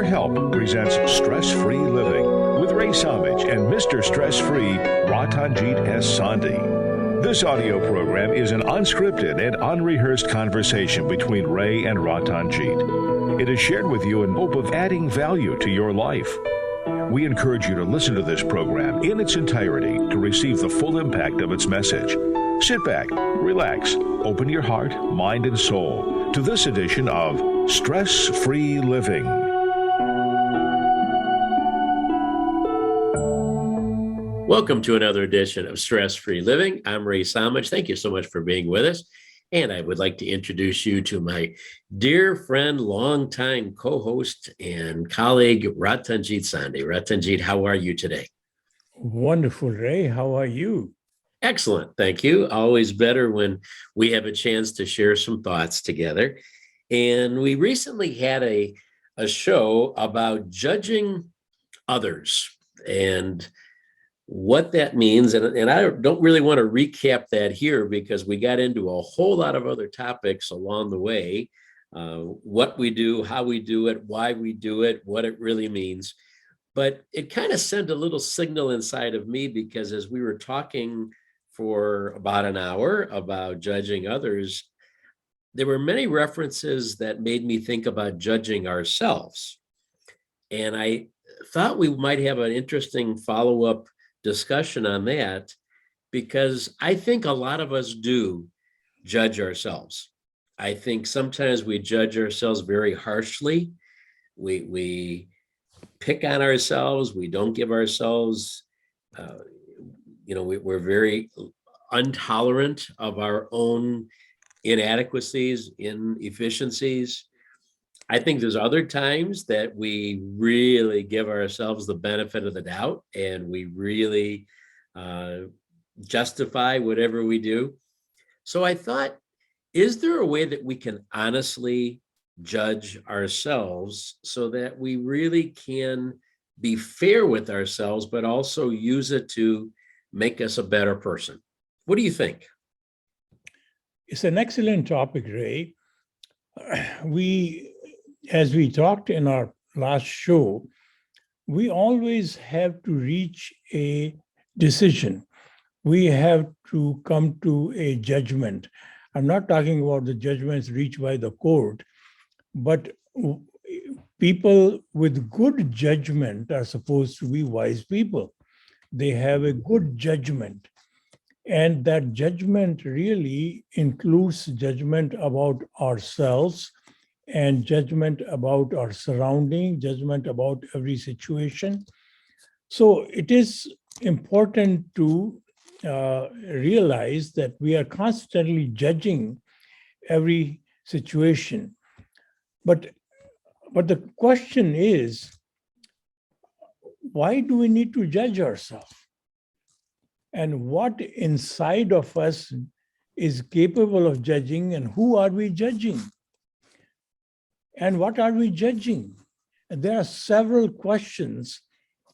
Your Help presents Stress-Free Living with Ray Samaj and Mr. Stress-Free Ratanjit S. Sandhi. This audio program is an unscripted and unrehearsed conversation between Ray and Ratanjit. It is shared with you in hope of adding value to your life. We encourage you to listen to this program in its entirety to receive the full impact of its message. Sit back, relax, open your heart, mind, and soul to this edition of Stress-Free Living. Welcome to another edition of Stress-Free Living. I'm Ray Samaj. Thank you so much for being with us. And I would like to introduce you to my dear friend, longtime co-host and colleague, Ratanjit Sandhi. Ratanjit, how are you today? Wonderful, Ray. How are you? Excellent. Thank you. Always better when we have a chance to share some thoughts together. And we recently had a show about judging others and what that means. And I don't really want to recap that here because we got into a whole lot of other topics along the way, what we do, how we do it, why we do it, what it really means. But it kind of sent a little signal inside of me because as we were talking for about an hour about judging others, there were many references that made me think about judging ourselves. And I thought we might have an interesting follow-up discussion on that because I think a lot of us do judge ourselves. I think sometimes we judge ourselves very harshly. We pick on ourselves. We don't give ourselves, we're very intolerant of our own inadequacies, inefficiencies. I think there's other times that we really give ourselves the benefit of the doubt and we really justify whatever we do. So I thought, is there a way that we can honestly judge ourselves so that we really can be fair with ourselves, but also use it to make us a better person? What do you think? It's an excellent topic, Ray. As we talked in our last show, we always have to reach a decision. We have to come to a judgment. I'm not talking about the judgments reached by the court, but people with good judgment are supposed to be wise people. They have a good judgment. And that judgment really includes judgment about ourselves and judgment about our surrounding, judgment about every situation. So it is important to realize that we are constantly judging every situation. But the question is, why do we need to judge ourselves? And what inside of us is capable of judging, and who are we judging? And what are we judging? And there are several questions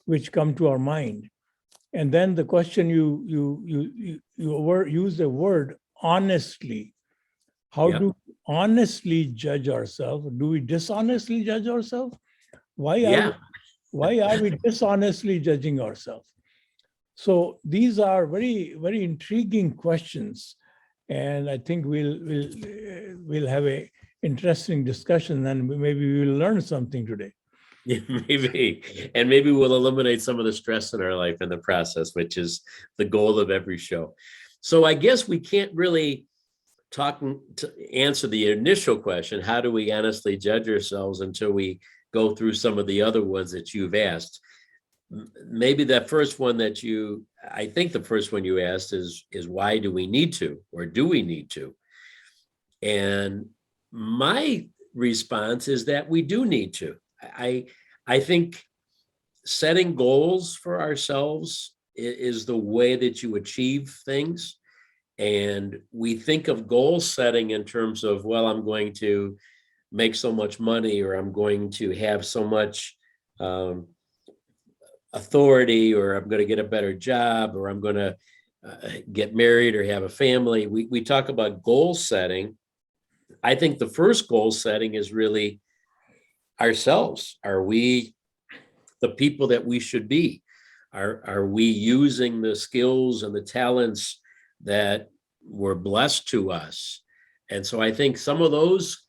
which come to our mind. And then the question you use the word honestly. How do we honestly judge ourselves? Do we dishonestly judge ourselves? Why are we dishonestly judging ourselves? So these are very, very intriguing questions, and I think we'll have a interesting discussion, and maybe we'll learn something today. Yeah, maybe, and maybe we'll eliminate some of the stress in our life in the process, which is the goal of every show. So I guess we can't really answer the initial question, how do we honestly judge ourselves, until we go through some of the other ones that you've asked. Maybe that first one I think the first one you asked is why do we need to, or do we need to? And my response is that we do need to. I think setting goals for ourselves is the way that you achieve things. And we think of goal setting in terms of, well, I'm going to make so much money, or I'm going to have so much authority, or I'm going to get a better job, or I'm going to get married or have a family. We talk about goal setting. I think the first goal setting is really, ourselves? Are we the people that we should be? Are we using the skills and the talents that were blessed to us? And so I think some of those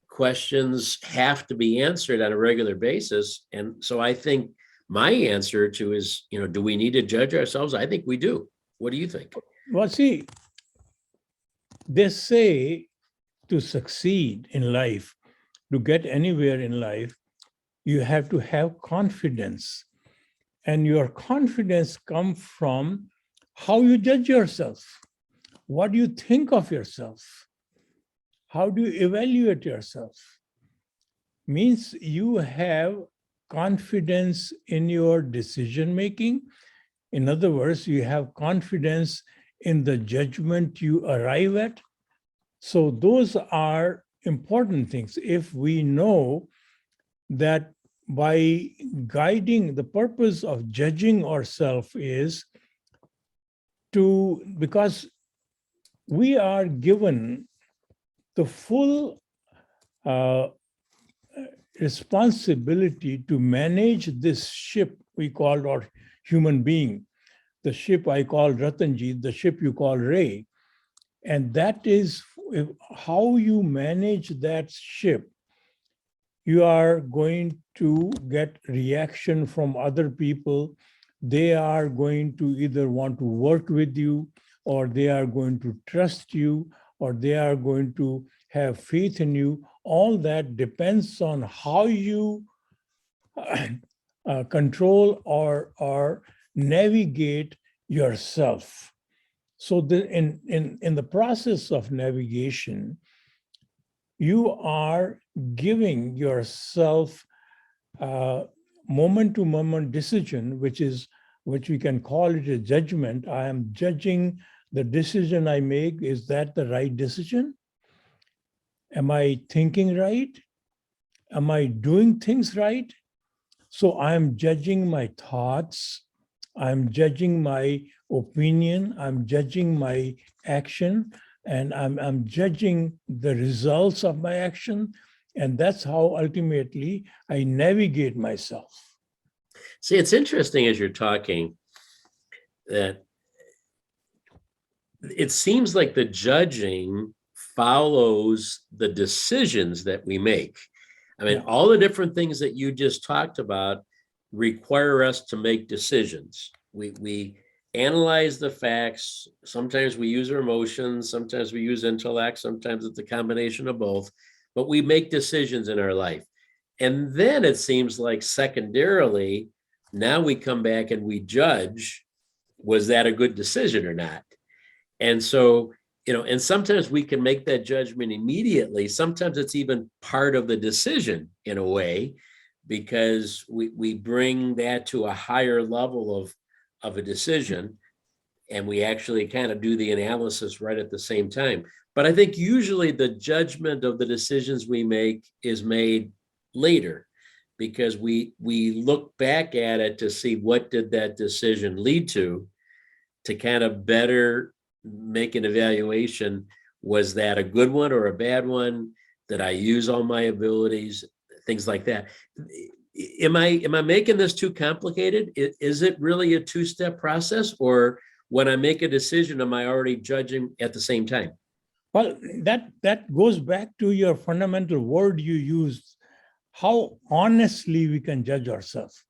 questions have to be answered on a regular basis. And so I think my answer to is, do we need to judge ourselves? I think we do. What do you think? Well, see, they say to succeed in life, to get anywhere in life, you have to have confidence. And your confidence comes from how you judge yourself. What do you think of yourself? How do you evaluate yourself? Means you have confidence in your decision making. In other words, you have confidence in the judgment you arrive at. So those are important things. If we know that by guiding, the purpose of judging ourselves is because we are given the full responsibility to manage this ship we call our human being. The ship I call Ratanjit, the ship you call Ray. And that is how you manage that ship. You are going to get reaction from other people. They are going to either want to work with you, or they are going to trust you, or they are going to have faith in you. All that depends on how you control or navigate yourself. So in the process of navigation, you are giving yourself moment-to-moment decision, which we can call it a judgment. I am judging the decision I make. Is that the right decision? Am I thinking right? Am I doing things right? So I am judging my thoughts. I'm judging my opinion. I'm judging my action. And I'm judging the results of my action. And that's how ultimately I navigate myself. See, it's interesting as you're talking that it seems like the judging follows the decisions that we make. I mean, all the different things that you just talked about require us to make decisions. We analyze the facts. Sometimes we use our emotions, sometimes we use intellect, sometimes it's a combination of both, but we make decisions in our life. And then it seems like secondarily, now we come back and we judge, was that a good decision or not? And so, and sometimes we can make that judgment immediately. Sometimes it's even part of the decision in a way, because we bring that to a higher level of a decision, and we actually kind of do the analysis right at the same time. But I think usually the judgment of the decisions we make is made later, because we look back at it to see what did that decision lead to kind of better make an evaluation. Was that a good one or a bad one? Did I use all my abilities? Things like that. Am I making this too complicated? Is it really a two-step process, or when I make a decision, am I already judging at the same time? Well, that goes back to your fundamental word you used, how honestly we can judge ourselves.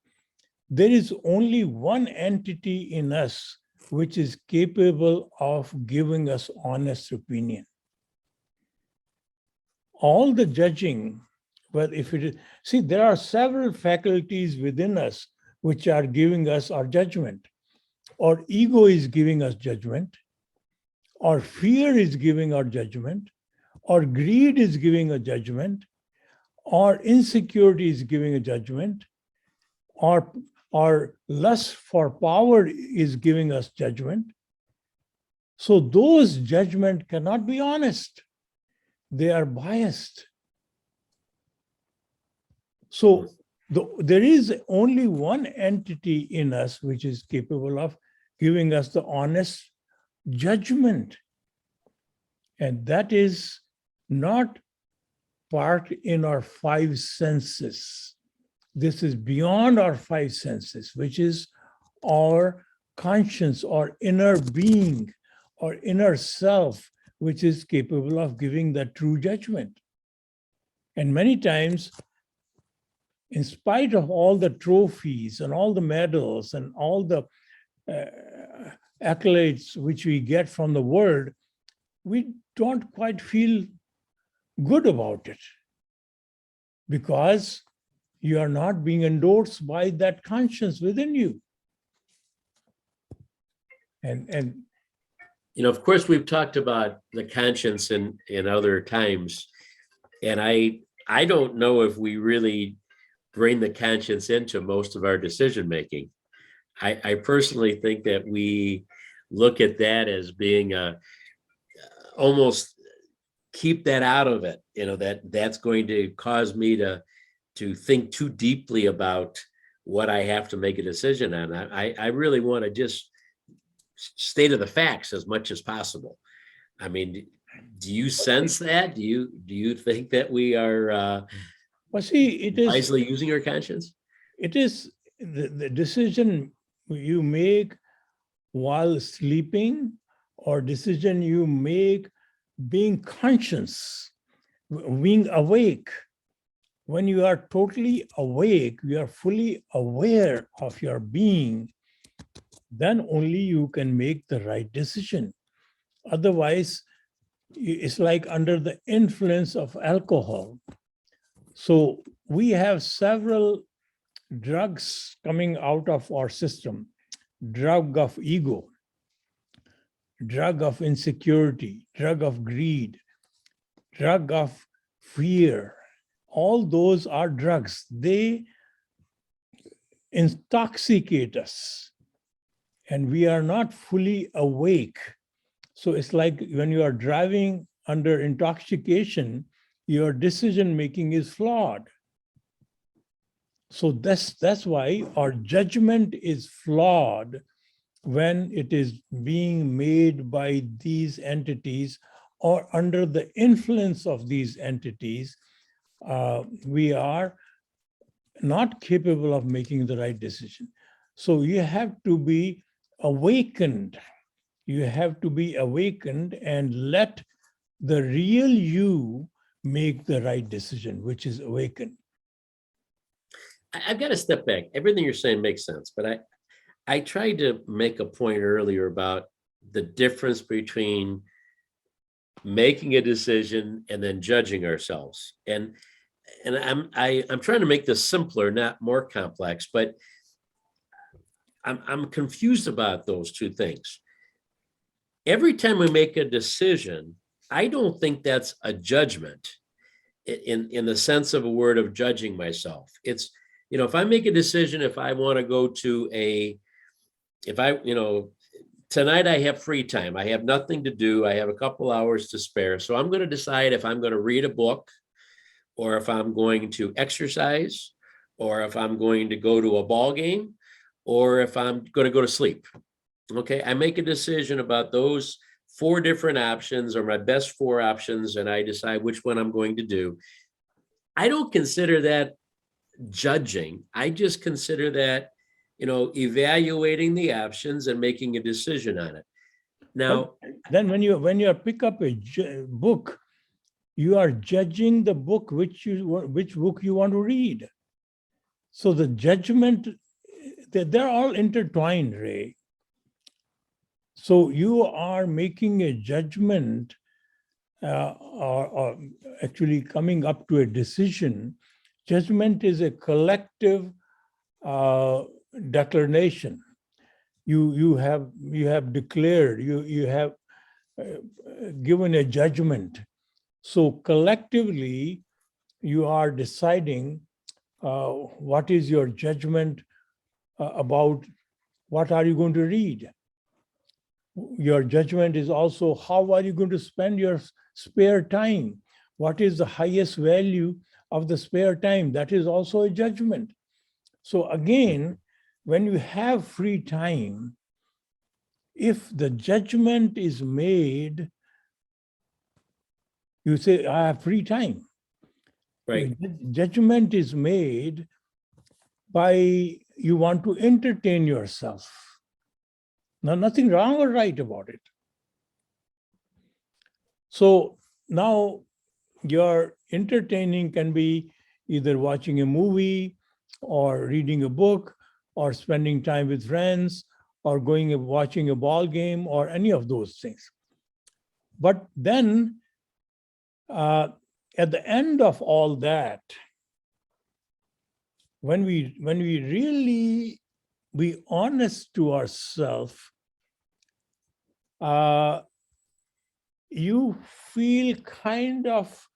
There is only one entity in us which is capable of giving us honest opinion. All the judging, well, if it is, see, there are several faculties within us which are giving us our judgment. Our ego is giving us judgment. Our fear is giving our judgment. Our greed is giving a judgment. Our insecurity is giving a judgment. Our lust for power is giving us judgment. So those judgments cannot be honest. They are biased. So there is only one entity in us which is capable of giving us the honest judgment. And that is not part in our five senses. This is beyond our five senses, which is our conscience, our inner being, our inner self, which is capable of giving the true judgment. And many times, in spite of all the trophies and all the medals and all the accolades which we get from the world, we don't quite feel good about it because you are not being endorsed by that conscience within you. And of course, we've talked about the conscience in other times, and I don't know if we really bring the conscience into most of our decision making. I personally think that we look at that as being almost keep that out of it. That's going to cause me to think too deeply about what I have to make a decision on. I really want to just stay to the facts as much as possible. I mean, do you sense that? Do you think that we are well, see, it is wisely using our conscience? It is the decision you make while sleeping or decision you make being conscious, being awake. When you are totally awake, you are fully aware of your being, then only you can make the right decision. Otherwise, it's like under the influence of alcohol. So we have several drugs coming out of our system: drug of ego, drug of insecurity, drug of greed, drug of fear. All those are drugs. They intoxicate us, and we are not fully awake. So it's like when you are driving under intoxication, your decision making is flawed. So that's why our judgment is flawed when it is being made by these entities or under the influence of these entities. We are not capable of making the right decision. So you have to be awakened. You have to be awakened and let the real you make the right decision, which is awakened. I've got to step back. Everything you're saying makes sense, but I tried to make a point earlier about the difference between making a decision and then judging ourselves. And I'm trying to make this simpler, not more complex, but I'm confused about those two things. Every time we make a decision, I don't think that's a judgment in the sense of a word of judging myself. It's, if I make a decision, if I want to go to tonight I have free time, I have nothing to do, I have a couple hours to spare. So I'm going to decide if I'm going to read a book, or if I'm going to exercise, or if I'm going to go to a ball game, or if I'm going to go to sleep. Okay, I make a decision about those 4 different options, or my best 4 options, and I decide which one I'm going to do. I don't consider that judging. I just consider that, evaluating the options and making a decision on it. Now, but then when you pick up a book, you are judging the book which book you want to read. So the judgment, they're all intertwined, Ray. So you are making a judgment or actually coming up to a decision. Judgment is a collective declaration. You have declared, you have given a judgment. So collectively, you are deciding what is your judgment about what are you going to read. Your judgment is also how are you going to spend your spare time? What is the highest value of the spare time? That is also a judgment. So again, when you have free time, if the judgment is made, you say, I have free time. Right. Judgment is made by you want to entertain yourself. Now, nothing wrong or right about it. So now your entertaining can be either watching a movie or reading a book or spending time with friends or going and watching a ball game or any of those things. But then at the end of all that, when we really be honest to ourselves, you feel kind of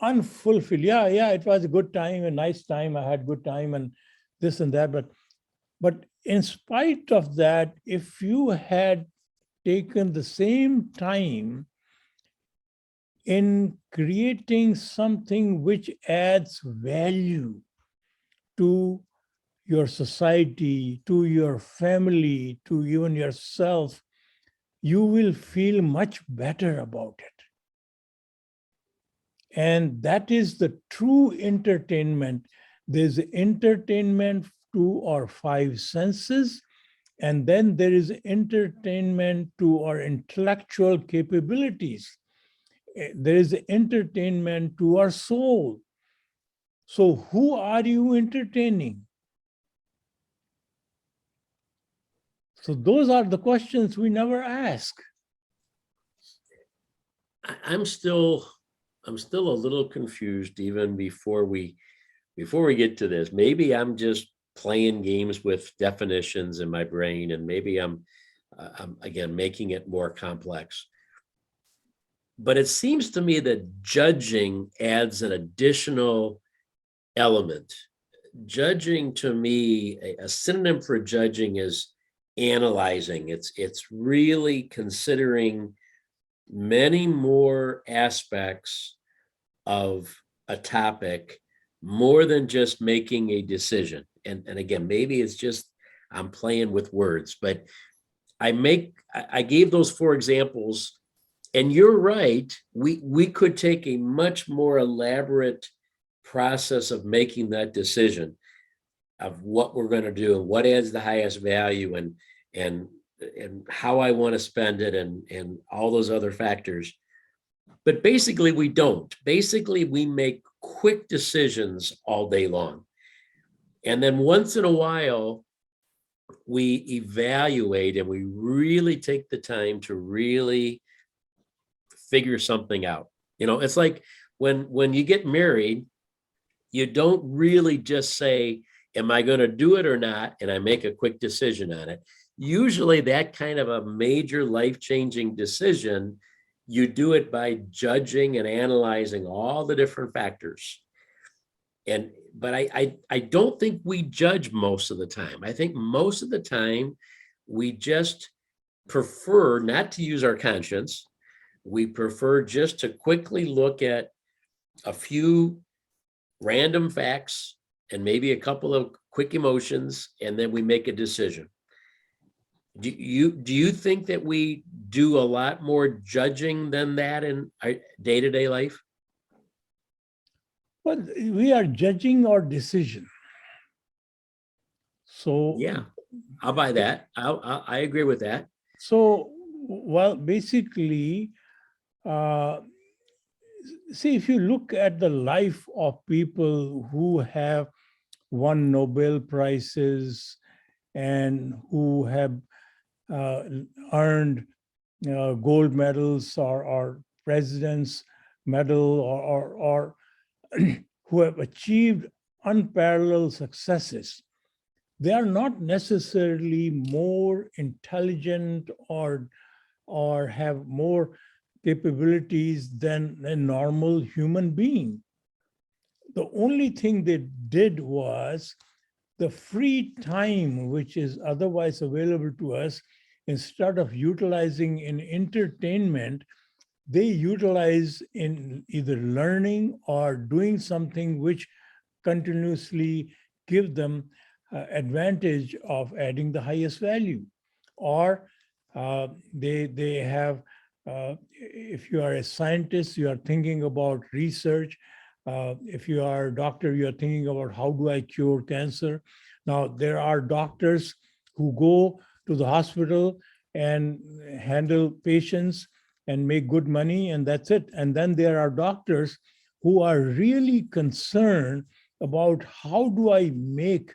unfulfilled. Yeah, it was a good time, a nice time. I had good time and this and that. But in spite of that, if you had taken the same time in creating something which adds value to your society, to your family, to even yourself, you will feel much better about it. And that is the true entertainment. There's entertainment to our five senses, and then there is entertainment to our intellectual capabilities. There is entertainment to our soul. So who are you entertaining? So those are the questions we never ask. I'm still a little confused even before we get to this. Maybe I'm just playing games with definitions in my brain, and maybe I'm again making it more complex. But it seems to me that judging adds an additional element. Judging, to me, a synonym for judging is analyzing. It's really considering many more aspects of a topic, more than just making a decision. And again, maybe it's just I'm playing with words, but I gave those four examples, and you're right. We could take a much more elaborate process of making that decision of what we're going to do and what adds the highest value and how I want to spend it and all those other factors. But basically we don't. Basically we make quick decisions all day long. And then once in a while we evaluate and we really take the time to really figure something out. It's like when you get married, you don't really just say, am I going to do it or not? And I make a quick decision on it. Usually that kind of a major life-changing decision, you do it by judging and analyzing all the different factors. But I don't think we judge most of the time. I think most of the time we just prefer not to use our conscience. We prefer just to quickly look at a few random facts and maybe a couple of quick emotions, and then we make a decision. Do you think that we do a lot more judging than that in our day-to-day life? Well, we are judging our decision. So yeah, I'll buy that. I agree with that. So, well, basically, see, if you look at the life of people who have won Nobel Prizes and who have earned gold medals or president's medal or who have achieved unparalleled successes, they are not necessarily more intelligent or have more capabilities than a normal human being. The only thing they did was the free time which is otherwise available to us, instead of utilizing in entertainment, they utilize in either learning or doing something which continuously give them advantage of adding the highest value. Or they have, if you are a scientist, you are thinking about research, If you are a doctor, you're thinking about how do I cure cancer? Now, there are doctors who go to the hospital and handle patients and make good money, and that's it. And then there are doctors who are really concerned about how do I make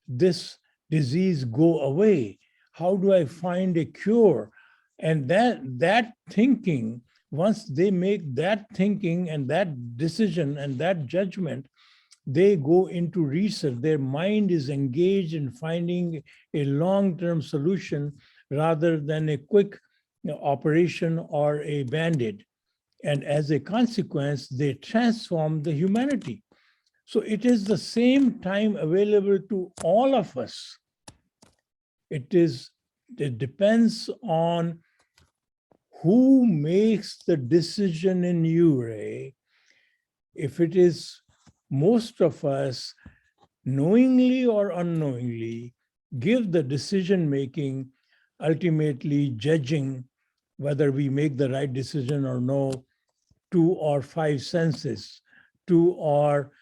this disease go away? How do I find a cure? And that thinking, once they make that thinking and that decision and that judgment, they go into research. Their mind is engaged in finding a long-term solution rather than a quick operation or a band-aid. And as a consequence, they transform the humanity. So it is the same time available to all of us. It depends on who makes the decision in you, Ray. If it is most of us, knowingly or unknowingly, give the decision making, ultimately judging whether we make the right decision or no, to our five senses, to our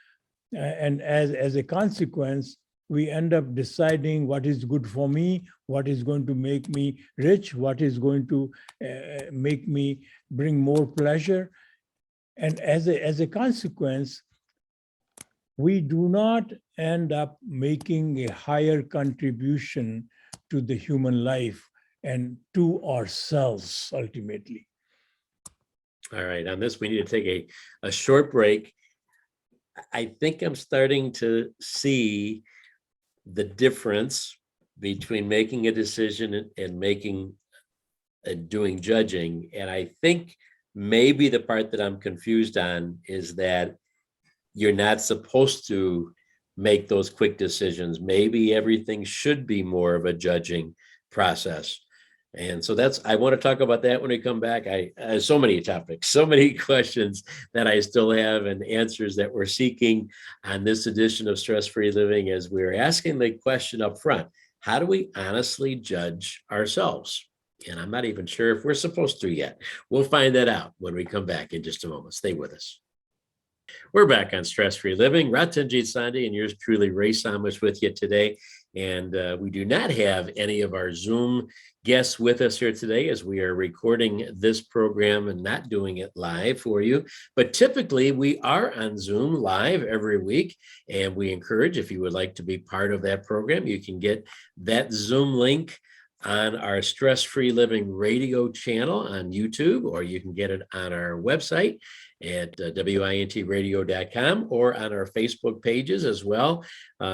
and as a consequence, we end up deciding what is good for me, what is going to make me rich, what is going to make me bring more pleasure. And as a consequence, we do not end up making a higher contribution to the human life and to ourselves ultimately. All right, on this, we need to take a short break. I think I'm starting to see the difference between making a decision and making and doing judging. And I think maybe the part that I'm confused on is that you're not supposed to make those quick decisions. Maybe everything should be more of a judging process. And so I want to talk about that when we come back. I so many topics, so many questions that I still have and answers that we're seeking on this edition of Stress Free Living, as we're asking the question up front, how do we honestly judge ourselves? And I'm not even sure if we're supposed to yet. We'll find that out when we come back in just a moment. Stay with us. We're back on Stress Free Living. Ratanjit and yours truly, Ray Samich, with you today. And we do not have any of our Zoom guests with us here today, as we are recording this program and not doing it live for you. But typically we are on Zoom live every week. And we encourage, if you would like to be part of that program, you can get that Zoom link on our Stress Free Living radio channel on YouTube, or you can get it on our website at wintradio.com or on our Facebook pages as well.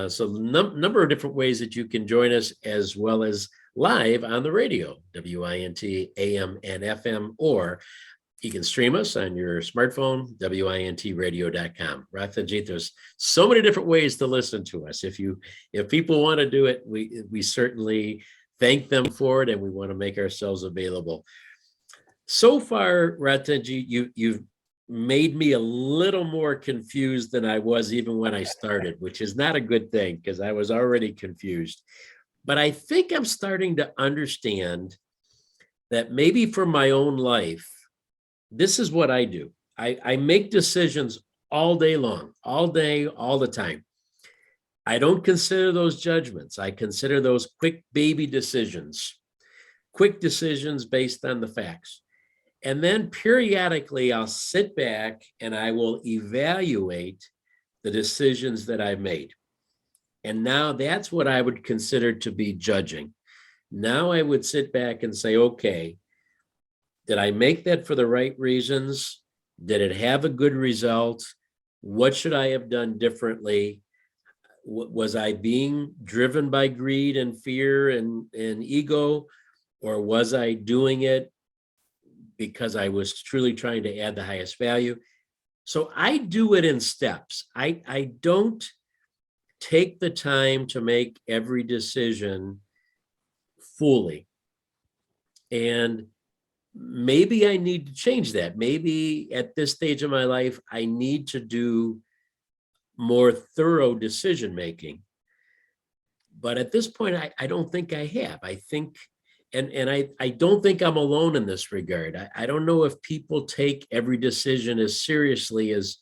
So number of different ways that you can join us, as well as live on the radio, WINT AM and FM, or you can stream us on your smartphone, wintradio.com. Ratanjit, there's so many different ways to listen to us. If people want to do it, we certainly thank them for it, and we want to make ourselves available. So far, Ratanjit, you've made me a little more confused than I was even when I started, which is not a good thing, because I was already confused. But I think I'm starting to understand that maybe for my own life, this is what I do. I make decisions all day long, all day, all the time. I don't consider those judgments. I consider those quick baby decisions, quick decisions based on the facts. And then periodically I'll sit back and I will evaluate the decisions that I've made. And now that's what I would consider to be judging. Now I would sit back and say, okay, did I make that for the right reasons? Did it have a good result? What should I have done differently? Was I being driven by greed and fear and ego, or was I doing it because I was truly trying to add the highest value? So I do it in steps. I don't take the time to make every decision fully. And maybe I need to change that. Maybe at this stage of my life, I need to do more thorough decision making. But at this point, I don't think I have. I think, and I don't think I'm alone in this regard. I don't know if people take every decision as seriously as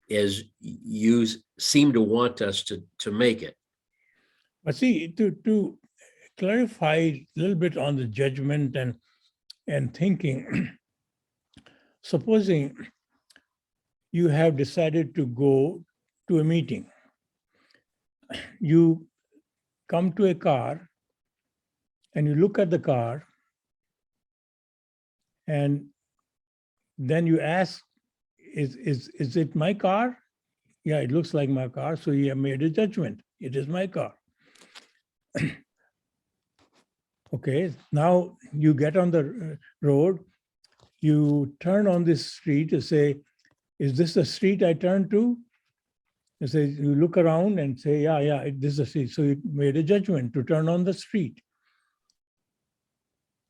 as you seem to want us to make it. But see, to clarify a little bit on the judgment and thinking, supposing you have decided to go to a meeting, you come to a car and you look at the car, and then you ask, is it my car? Yeah, it looks like my car. So you have made a judgment. It is my car. Okay, now you get on the road, you turn on this street to say, is this the street I turn to? You say, you look around and say, yeah, this is the street. So you made a judgment to turn on the street.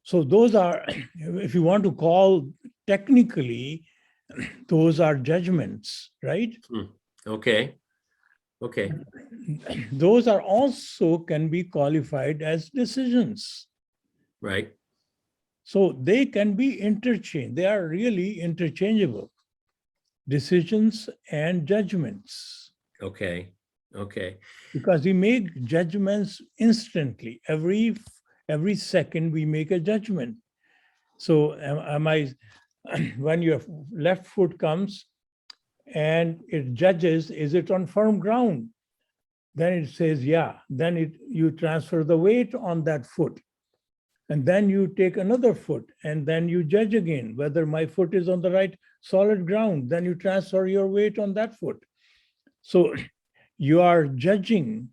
So those are, if you want to call technically, those are judgments, right? Okay. Those are also can be qualified as decisions. Right. So they can be interchanged. They are really interchangeable. Decisions and judgments. Okay. Because we make judgments instantly. Every second we make a judgment. So am I, when your left foot comes and it judges, is it on firm ground? Then it says, yeah. Then you transfer the weight on that foot. And then you take another foot and then you judge again whether my foot is on the right solid ground. Then you transfer your weight on that foot. So you are judging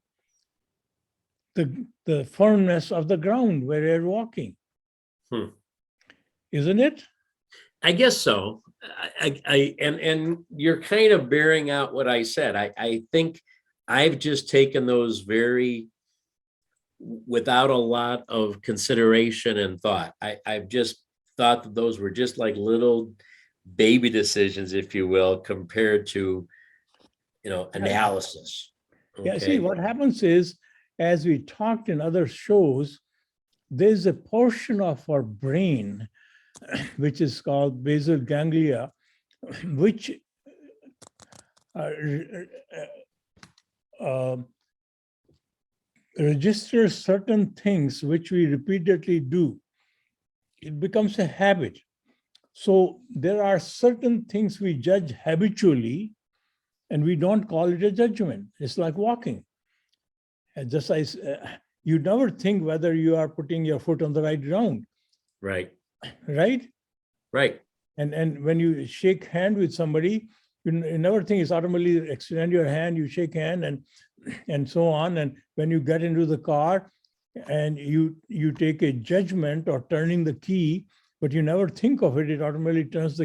the firmness of the ground where you're walking. Isn't it? I guess so. And you're kind of bearing out what I said. I think I've just taken those very without a lot of consideration and thought. I've just thought that those were just like little baby decisions, if you will, compared to, analysis. Okay. Yeah, see, what happens is, as we talked in other shows, there's a portion of our brain, which is called basal ganglia, which registers certain things which we repeatedly do. It becomes a habit. So there are certain things we judge habitually, and we don't call it a judgment. It's like walking. And just as you never think whether you are putting your foot on the right ground. Right. Right? Right. And when you shake hand with somebody, you never think it's automatically extend your hand, you shake hand and so on. And when you get into the car and you take a judgment or turning the key, but you never think of it, it automatically turns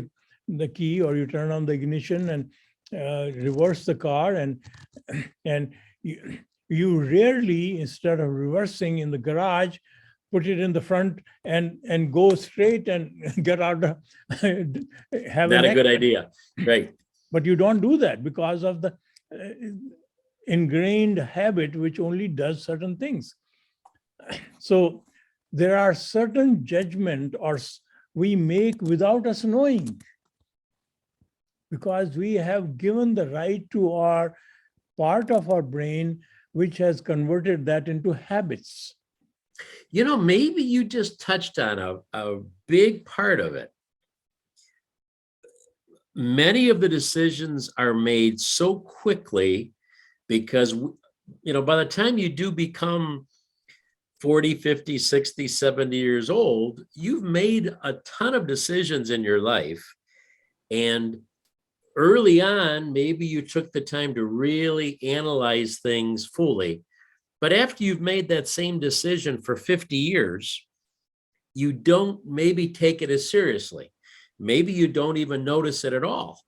the key, or you turn on the ignition and reverse the car. And you rarely, instead of reversing in the garage, put it in the front and go straight and get out of have not a good idea. Right. But you don't do that because of the ingrained habit which only does certain things. So there are certain judgment or we make without us knowing, because we have given the right to our part of our brain which has converted that into habits. Maybe you just touched on a big part of it. Many of the decisions are made so quickly because, by the time you do become 40, 50, 60, 70 years old, you've made a ton of decisions in your life. And early on, maybe you took the time to really analyze things fully. But after you've made that same decision for 50 years, you don't maybe take it as seriously. Maybe you don't even notice it at all,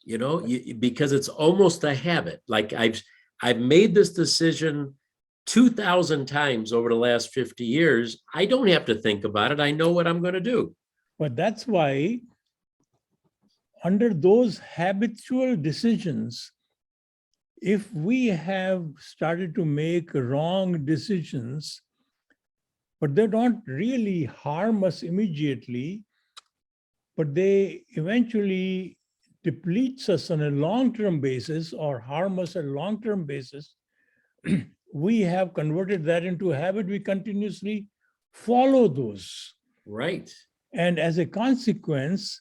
because it's almost a habit. Like I've made this decision 2,000 times over the last 50 years. I don't have to think about it. I know what I'm going to do. But that's why under those habitual decisions, if we have started to make wrong decisions, but they don't really harm us immediately, but they eventually depletes us on a long-term basis or harm us on a long-term basis, we have converted that into a habit. We continuously follow those. Right. And as a consequence,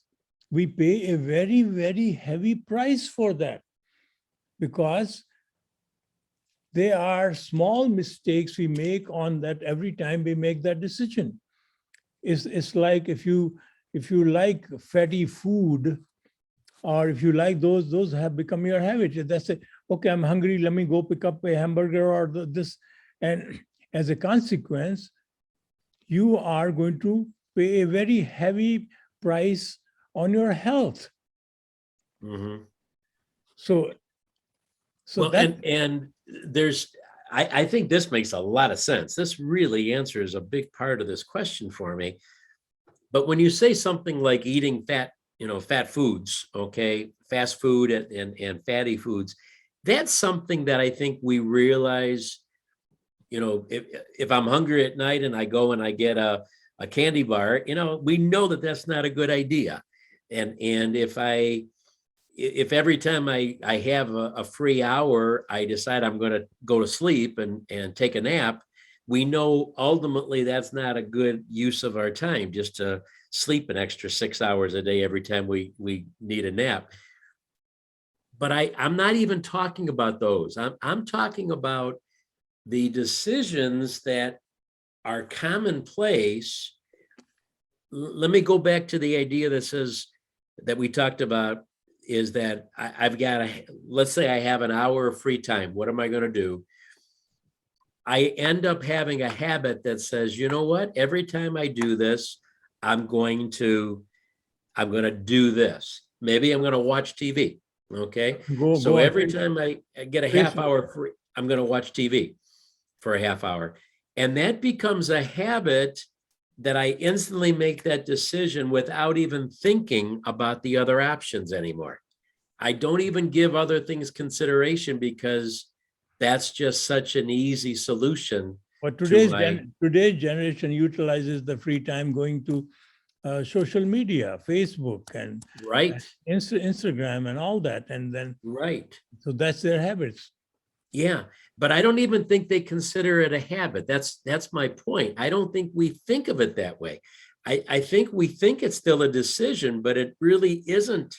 we pay a very, very heavy price for that, because there are small mistakes we make on that every time we make that decision. It's like if you like fatty food, or if you like those have become your habit. That's it. Okay, I'm hungry. Let me go pick up a hamburger or this. And as a consequence, you are going to pay a very heavy price on your health. Mm-hmm. So Well, that, and there's, I think this makes a lot of sense. This really answers a big part of this question for me. But when you say something like eating fat, fat foods, okay, fast food and fatty foods, that's something that I think we realize, if I'm hungry at night and I go and I get a candy bar, we know that that's not a good idea. And if every time I have a free hour, I decide I'm going to go to sleep and take a nap, we know ultimately that's not a good use of our time, just to sleep an extra 6 hours a day every time we need a nap. But I'm not even talking about those. I'm talking about the decisions that are commonplace. Let me go back to the idea that says, that we talked about, is that I've got let's say I have an hour of free time. What am I going to do? I end up having a habit that says, you know what? Every time I do this, I'm going to do this. Maybe I'm going to watch TV. Okay. So every time I get a half hour free, I'm going to watch TV for a half hour. And that becomes a habit that I instantly make that decision without even thinking about the other options anymore. I don't even give other things consideration, because that's just such an easy solution. But today's generation utilizes the free time going to social media, Facebook and right, Instagram and all that. And then, right. So that's their habits. Yeah, but I don't even think they consider it a habit. That's my point. I don't think we think of it that way. I think we think it's still a decision, but it really isn't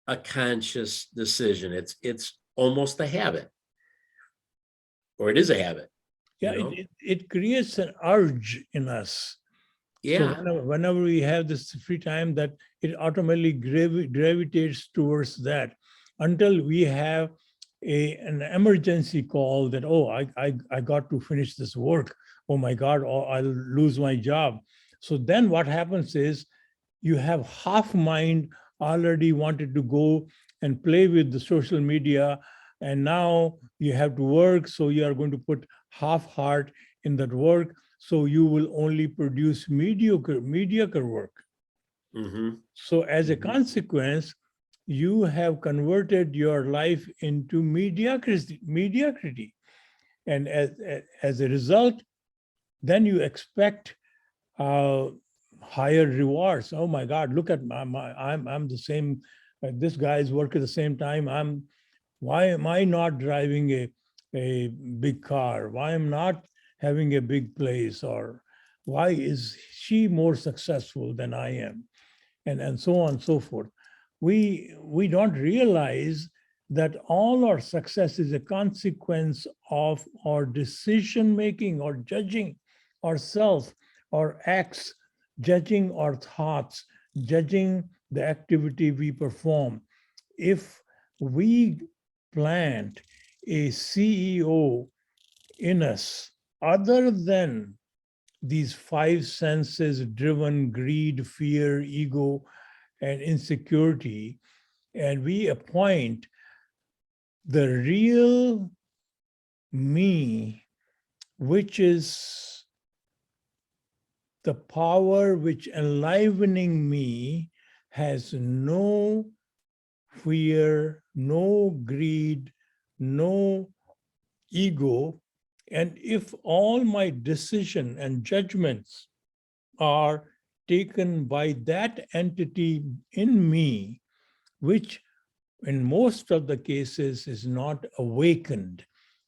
a conscious decision. It's almost a habit, or it is a habit. Yeah, it creates an urge in us. Yeah. So whenever we have this free time, that it automatically gravitates towards that, until we have an emergency call that, oh, I got to finish this work. Oh my God, or I'll lose my job. So then what happens is, you have half mind already wanted to go and play with the social media, and now you have to work, so you are going to put half heart in that work, so you will only produce mediocre work. Mm-hmm. So as a consequence, you have converted your life into mediocrity. And as a result, then you expect higher rewards. Oh my God, look at I'm the same, this guy's work at the same time. Why am I not driving a big car? Why am I not having a big place? Or why is she more successful than I am? And so on and so forth. We don't realize that all our success is a consequence of our decision making, or judging ourselves, our acts, judging our thoughts, judging the activity we perform. If we plant a CEO in us other than these five senses driven greed, fear, ego, and insecurity, and we appoint the real me, which is the power which enlivening me, has no fear, no greed, no ego. And if all my decision and judgments are taken by that entity in me, which in most of the cases is not awakened.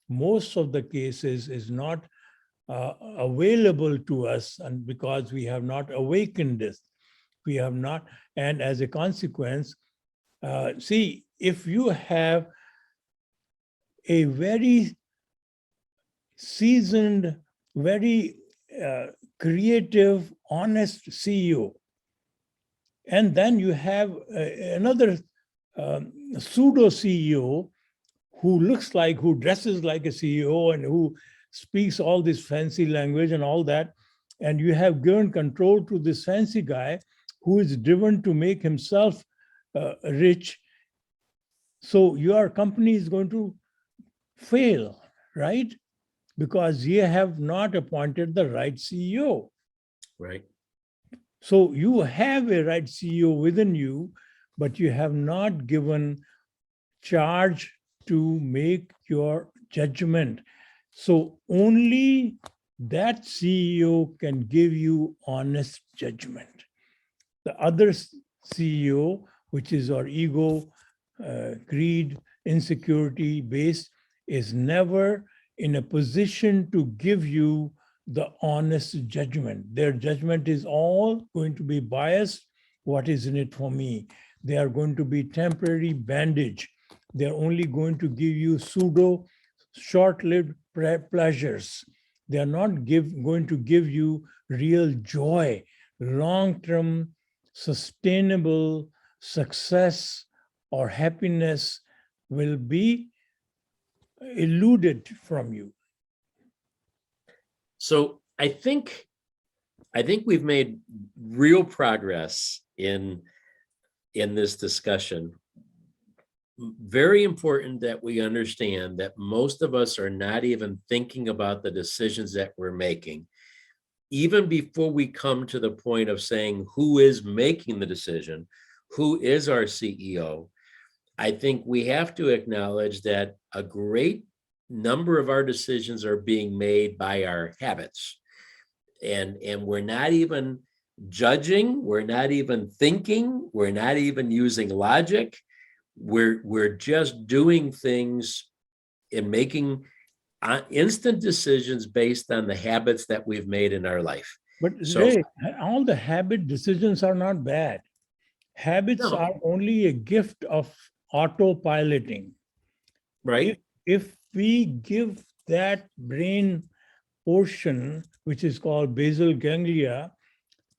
Most of the cases is not available to us, and because we have not awakened this, we have not, and as a consequence, see, if you have a very seasoned, very creative, honest CEO, and then you have another pseudo CEO who dresses like a CEO and who speaks all this fancy language and all that, and you have given control to this fancy guy who is driven to make himself rich. So your company is going to fail, right? Because you have not appointed the right CEO. Right. So you have a right CEO within you, but you have not given charge to make your judgment. So only that CEO can give you honest judgment. The other CEO, which is our ego, greed, insecurity based, is never in a position to give you the honest judgment. Their judgment is all going to be biased. What is in it for me? They are going to be temporary bandage. They're only going to give you pseudo short-lived pleasures. They are not going to give you real joy, long-term sustainable success or happiness will be eluded from you. So I think we've made real progress in this discussion. Very important that we understand that most of us are not even thinking about the decisions that we're making. Even before we come to the point of saying who is making the decision, who is our CEO, I think we have to acknowledge that a great number of our decisions are being made by our habits. And we're not even judging, we're not even thinking, we're not even using logic. We're just doing things and making instant decisions based on the habits that we've made in our life. But Ray, all the habit decisions are not bad. Habits are only a gift of autopiloting. Right. If we give that brain portion, which is called basal ganglia,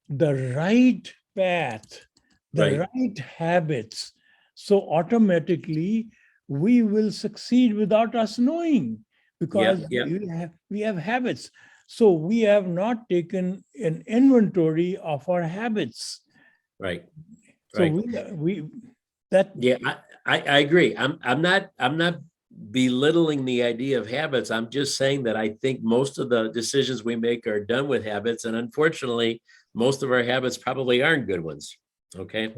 the right path, the right habits, so automatically we will succeed without us knowing, because we have habits. So we have not taken an inventory of our habits. Right. So I agree. I'm not belittling the idea of habits. I'm just saying that I think most of the decisions we make are done with habits, and unfortunately, most of our habits probably aren't good ones. Okay,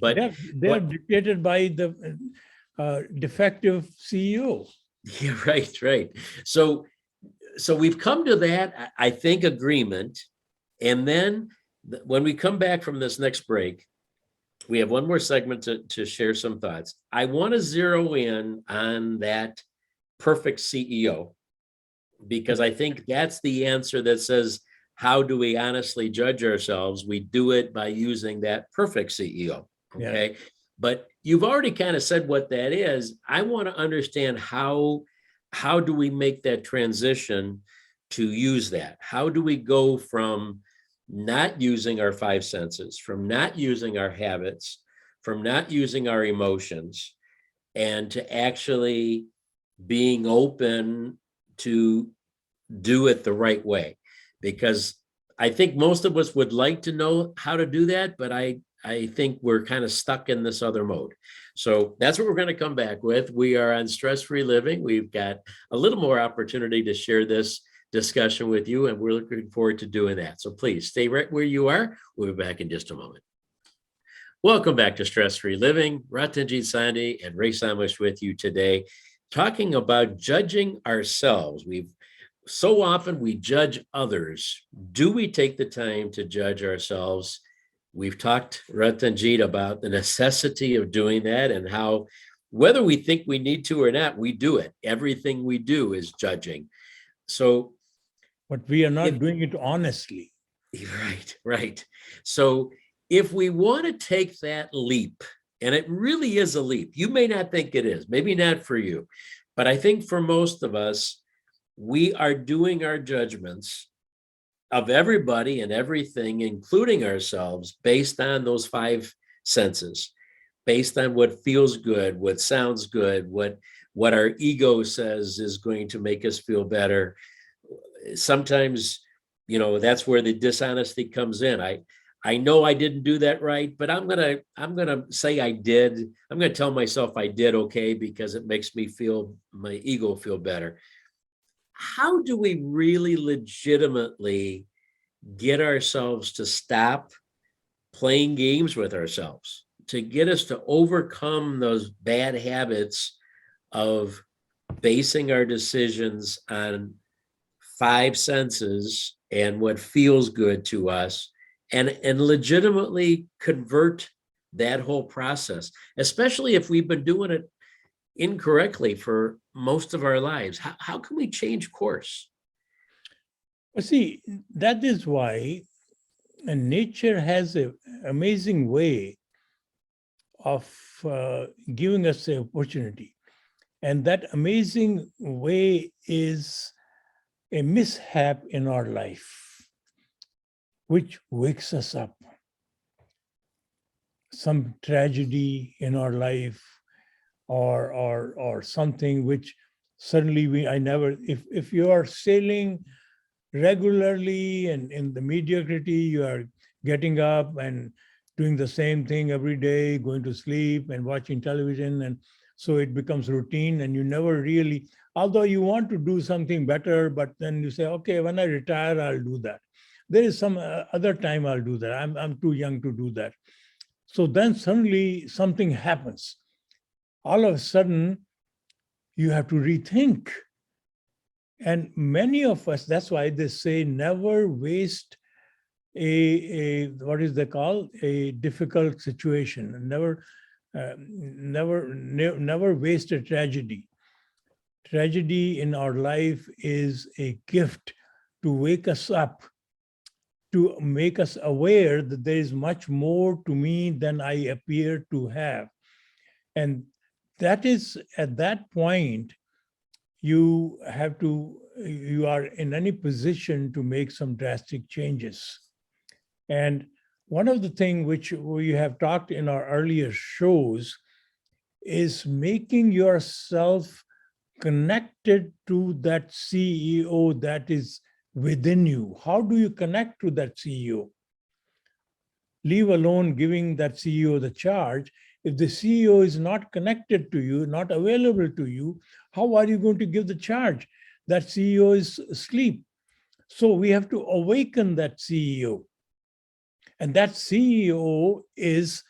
but they're dictated by the defective CEO. Yeah, right. So we've come to that, I think, agreement, and then when we come back from this next break, we have one more segment to share some thoughts. I want to zero in on that perfect CEO, because I think that's the answer that says, how do we honestly judge ourselves? We do it by using that perfect CEO. Okay. Yeah. But you've already kind of said what that is. I want to understand how do we make that transition to use that? How do we go from not using our five senses, from not using our habits, from not using our emotions, and to actually being open to do it the right way? Because I think most of us would like to know how to do that, but I think we're kind of stuck in this other mode. So that's what we're going to come back with. We are on Stress-Free Living. We've got a little more opportunity to share this discussion with you, and we're looking forward to doing that. So please stay right where you are. We'll be back in just a moment. Welcome back to Stress-Free Living. Ratanjit and Ray with you today, talking about judging ourselves. So often we judge others. Do we take the time to judge ourselves We've talked, Ratanjit, about the necessity of doing that and how, whether we think we need to or not, we do it. Everything we do is judging. So, But we are not if, doing it honestly. right, right. So if we want to take that leap, and it really is a leap, you may not think it is, maybe not for you, but I think for most of us, we are doing our judgments of everybody and everything, including ourselves, based on those five senses, based on what feels good, what sounds good, what our ego says is going to make us feel better. Sometimes, that's where the dishonesty comes in. I know I didn't do that right, but I'm gonna say I did. I'm gonna tell myself I did okay because it makes my ego feel better. How do we really legitimately get ourselves to stop playing games with ourselves, to get us to overcome those bad habits of basing our decisions on five senses and what feels good to us, and legitimately convert that whole process, especially if we've been doing it incorrectly for most of our lives? How can we change course? But see, that is why nature has an amazing way of giving us the opportunity. And that amazing way is a mishap in our life, which wakes us up. Some tragedy in our life, or something which suddenly if you are sailing regularly and in the mediocrity, you are getting up and doing the same thing every day, going to sleep and watching television, and so it becomes routine, and you never really, although you want to do something better, but then you say, okay, when I retire, I'll do that. There is some other time I'll do that. I'm too young to do that. So then suddenly something happens. All of a sudden, you have to rethink. And many of us, that's why they say never waste what is they call a difficult situation. Never waste a tragedy. Tragedy in our life is a gift to wake us up, to make us aware that there is much more to me than I appear to have. And that is, at that point, you are in any position to make some drastic changes. And one of the things which we have talked in our earlier shows is making yourself connected to that CEO that is within you. How do you connect to that CEO? Leave alone giving that CEO the charge. If the CEO is not connected to you, not available to you, how are you going to give the charge? That CEO is asleep. So we have to awaken that CEO. And that CEO is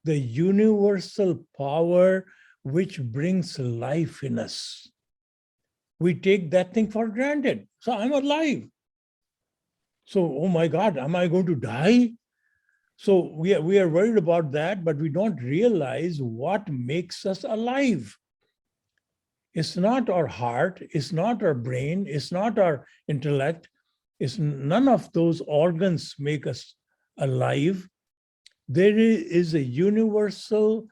the universal power which brings life in us. We take that thing for granted. So I'm alive. So, oh my God, am I going to die? So we are worried about that, but we don't realize what makes us alive. It's not our heart, it's not our brain, it's not our intellect, it's none of those organs make us alive. There is a universal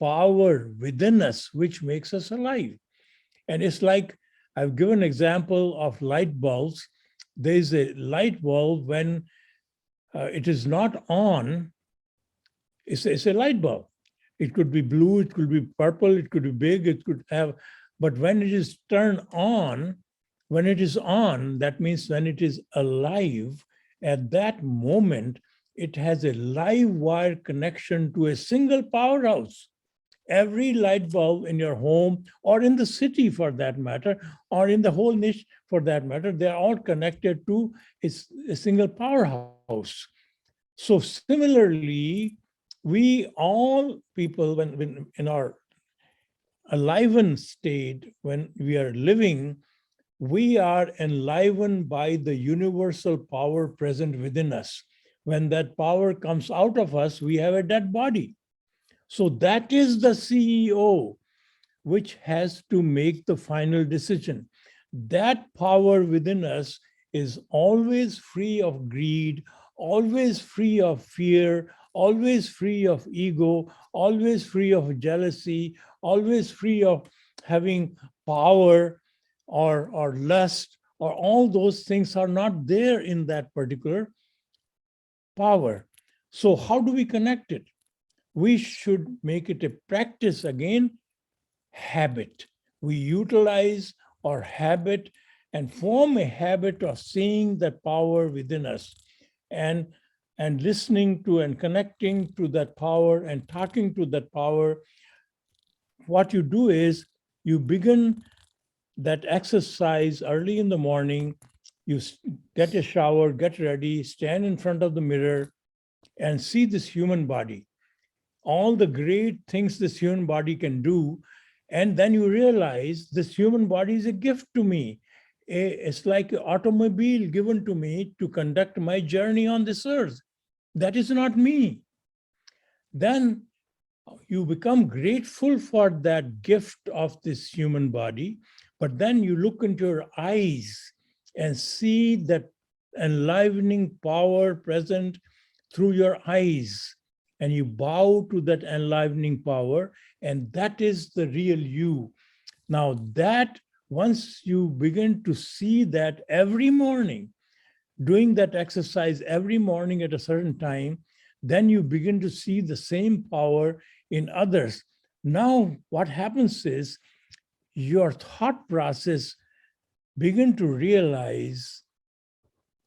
power within us which makes us alive. And it's like, I've given an example of light bulbs. There's a light bulb when it is not on, it's a light bulb. It could be blue, it could be purple, it could be big, it could have, but when it is turned on, when it is on, that means when it is alive, at that moment, it has a live wire connection to a single powerhouse. Every light bulb in your home or in the city for that matter, or in the whole niche for that matter, they're all connected to a single powerhouse. So similarly, we all people, when in our enlivened state, when we are living, we are enlivened by the universal power present within us. when that power comes out of us, we have a dead body. So that is the CEO which has to make the final decision. That power within us is always free of greed, always free of fear, always free of ego, always free of jealousy, always free of having power or lust, or all those things are not there in that particular power. So how do we connect it? We should make it a practice again, habit. We utilize our habit and form a habit of seeing that power within us and listening to and connecting to that power and talking to that power. What you do is you begin that exercise early in the morning. You get a shower, get ready, stand in front of the mirror and see this human body, all the great things this human body can do. And then you realize this human body is a gift to me. It's like an automobile given to me to conduct my journey on this earth. That is not me. Then you become grateful for that gift of this human body, but then you look into your eyes and see that enlivening power present through your eyes, and you bow to that enlivening power, and that is the real you. Now that once you begin to see that every morning, doing that exercise every morning at a certain time, then you begin to see the same power in others. Now what happens is your thought process begin to realize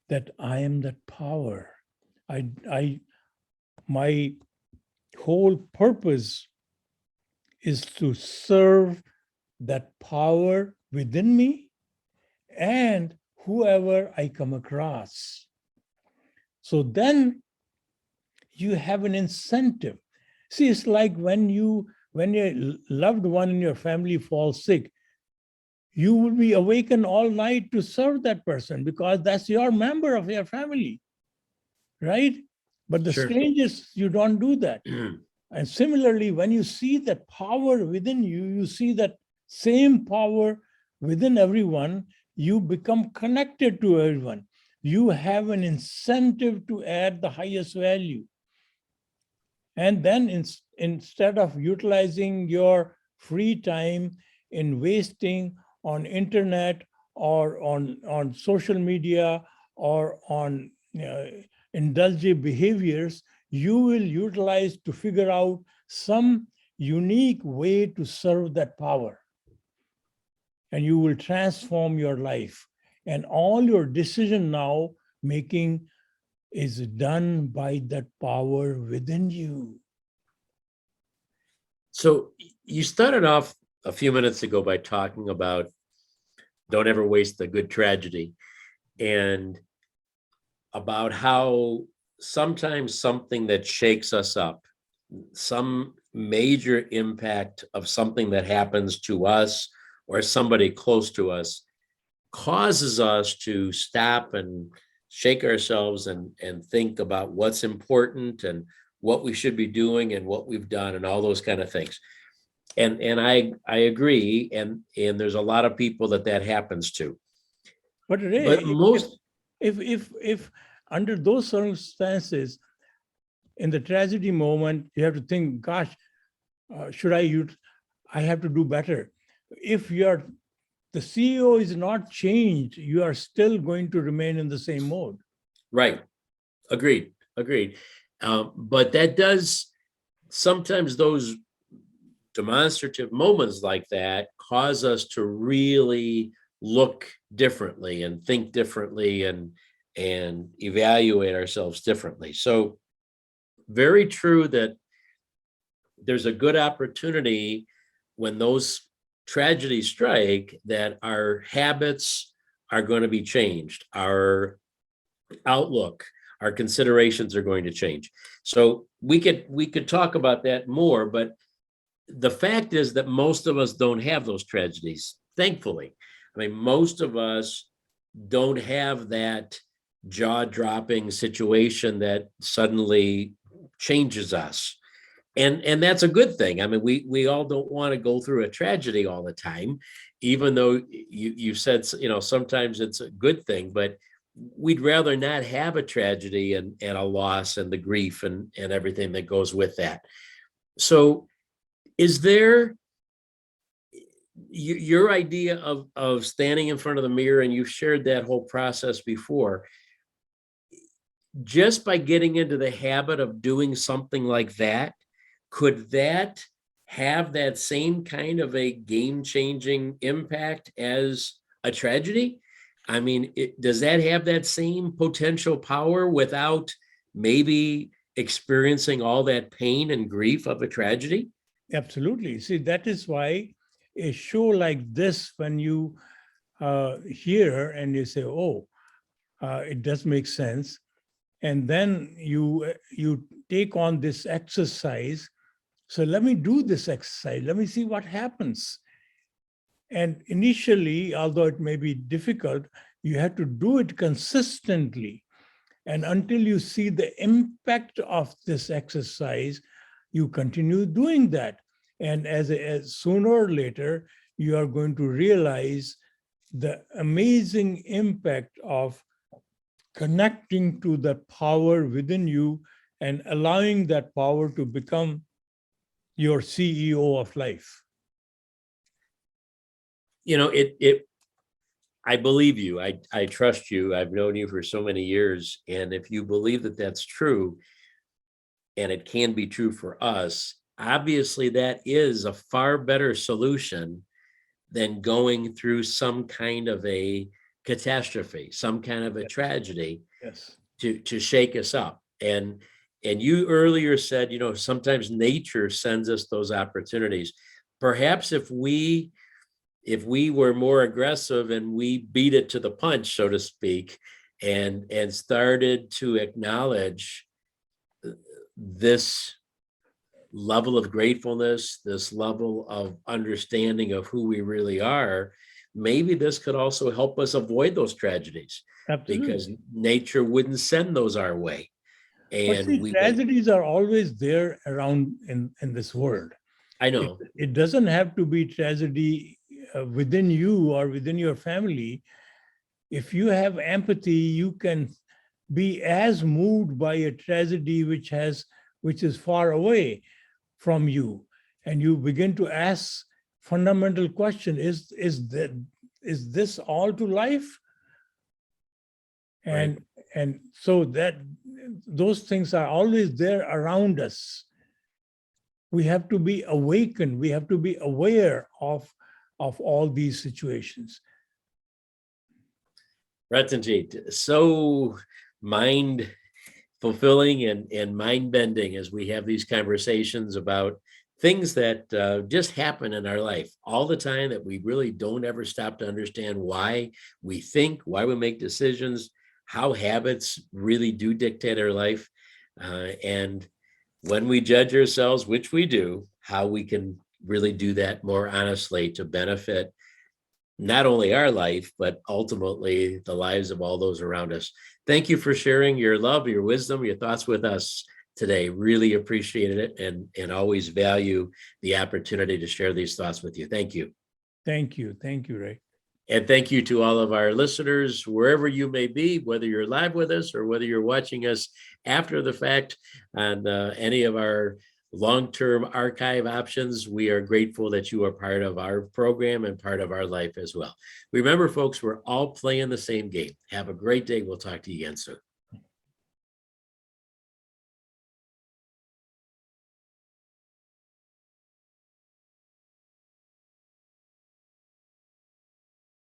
that I am that power. My whole purpose is to serve that power within me and whoever I come across. So then you have an incentive. See, it's like when your loved one in your family falls sick, you will be awakened all night to serve that person because that's your member of your family, right? But the Sure. strangers, you don't do that. And similarly, when you see that power within you, you see that same power within everyone, you become connected to everyone. You have an incentive to add the highest value. And then instead of utilizing your free time in wasting on internet or on social media or on indulgent behaviors, you will utilize to figure out some unique way to serve that power. And you will transform your life. And all your decision now making is done by that power within you. So you started off a few minutes ago by talking about don't ever waste a good tragedy, and about how sometimes something that shakes us up, some major impact of something that happens to us or somebody close to us, causes us to stop and shake ourselves and think about what's important and what we should be doing and what we've done and all those kind of things. And I agree, and there's a lot of people that happens to. But Ray, But most, if under those circumstances, in the tragedy moment, you have to think, gosh, I have to do better. If the CEO is not changed, you are still going to remain in the same mode. right, agreed. But that does, sometimes those demonstrative moments like that cause us to really look differently and think differently and evaluate ourselves differently. So very true that there's a good opportunity when those tragedies strike that our habits are going to be changed, our outlook, our considerations are going to change. So we could talk about that more, but the fact is that most of us don't have those tragedies, thankfully. I mean, most of us don't have that jaw-dropping situation that suddenly changes us. And that's a good thing. I mean, we all don't want to go through a tragedy all the time, even though you said, sometimes it's a good thing, but we'd rather not have a tragedy and a loss and the grief and everything that goes with that. So is there your idea of standing in front of the mirror, and you've shared that whole process before, just by getting into the habit of doing something like that, could that have that same kind of a game-changing impact as a tragedy? I mean, does that have that same potential power without maybe experiencing all that pain and grief of a tragedy? Absolutely. See, that is why a show like this, when you hear and you say, oh, it does make sense, and then you take on this exercise. So let me do this exercise. Let me see what happens. And initially, although it may be difficult, you have to do it consistently. And until you see the impact of this exercise, you continue doing that. And as sooner or later, you are going to realize the amazing impact of connecting to the power within you and allowing that power to become your CEO of life. I believe you. I trust you. I've known you for so many years. And if you believe that that's true, and it can be true for us, obviously that is a far better solution than going through some kind of a catastrophe, some kind of a tragedy. Yes. To shake us up. And you earlier said, sometimes nature sends us those opportunities. Perhaps if we were more aggressive and we beat it to the punch, so to speak, and started to acknowledge this level of gratefulness, this level of understanding of who we really are, maybe this could also help us avoid those tragedies. Absolutely. Because nature wouldn't send those our way. And see, tragedies are always there around in this world. I know. It doesn't have to be tragedy within you or within your family. If you have empathy, you can be as moved by a tragedy which is far away from you, and you begin to ask fundamental question: Is this all to life? And Right. and so that those things are always there around us. We have to be awakened. We have to be aware of all these situations. Ratanjit, so mind fulfilling and mind bending as we have these conversations about things that just happen in our life all the time, that we really don't ever stop to understand why we think, why we make decisions, how habits really do dictate our life. And when we judge ourselves, which we do, how we can really do that more honestly to benefit not only our life, but ultimately the lives of all those around us. Thank you for sharing your love, your wisdom, your thoughts with us today. Really appreciated it, and always value the opportunity to share these thoughts with you. Thank you. Thank you. Thank you, Ray. And thank you to all of our listeners, wherever you may be, whether you're live with us or whether you're watching us after the fact on any of our long-term archive options. We are grateful that you are part of our program and part of our life as well. Remember, folks, we're all playing the same game. Have a great day. We'll talk to you again soon.